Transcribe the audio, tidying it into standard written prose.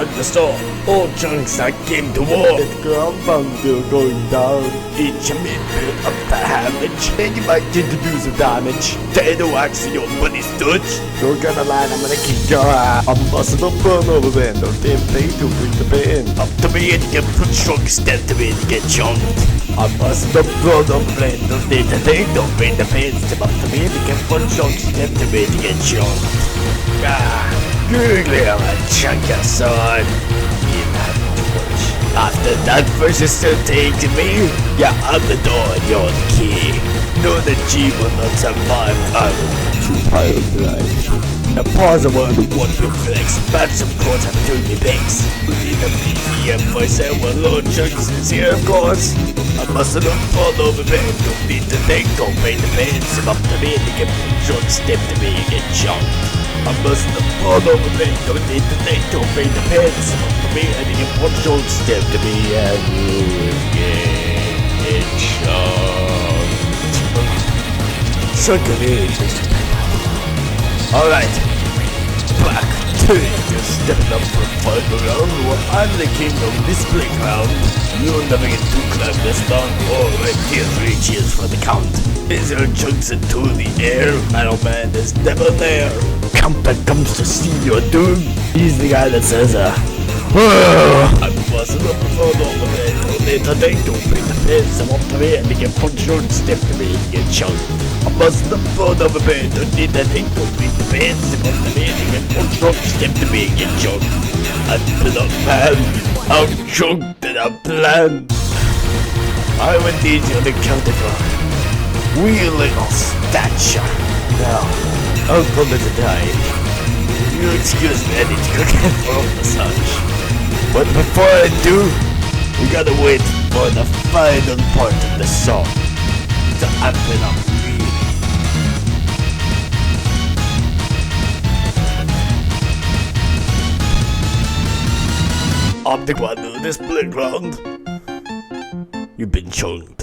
thunderstorm. All chunks I came to war. The ground still going down. Each minute build up the damage. Then you might get to do some damage. Tornado axe in your body's touch. You're gonna line, I'm gonna kick your ass. I'm busting up burn over there. Don't damn thing to bring the pain. Up to me and get put strong step to me and get chunked. I'm busting up burn over there. Don't need the thing, don't bring the pain. Step up to me and get put strong step to me and get chunked. Googly, I'm a chunk of sword. After that first is still taking me. Yeah, I'm the door and you're the key. Know that G will not survive. I will too tired to die. The pause of one reflex. Bad some courts have doing me banks. We need a BPM voice and one load chunks is here of course. I mustn't have fall over me. Don't need to think, don't pay the pain. Step up to me and you get short step to me and get chunked. I mustn't have fall over me. Don't need to think, don't pay the pain. Step up to me and you get one short step to me and you get chunked. Suck it in. Alright, back to it. You're stepping up for a final round. Well, I'm the king of this playground. You'll never get to climb this down. Alright, here's 3 cheers for the count. Is your chunks into the air? Metal Man is never there. Camper comes to see your doom. He's the guy that says, I'm busting up all over there. Don't need to think, don't bring the pins. I'm up to me and they get punched short, step to me and get chunked. I must have fallen over bed, don't need that thing, don't beat the pants. Step up to me and get punched short, step to me and get chunked. I've been a man, I'm chunked in a plan. I will need you to count it for wheeling of stature. Now, I'm going to die. You excuse me, I need to go get for a massage. But before I do, we gotta wait for the final part of the song to happen up. I'm the one on this playground. You've been shown.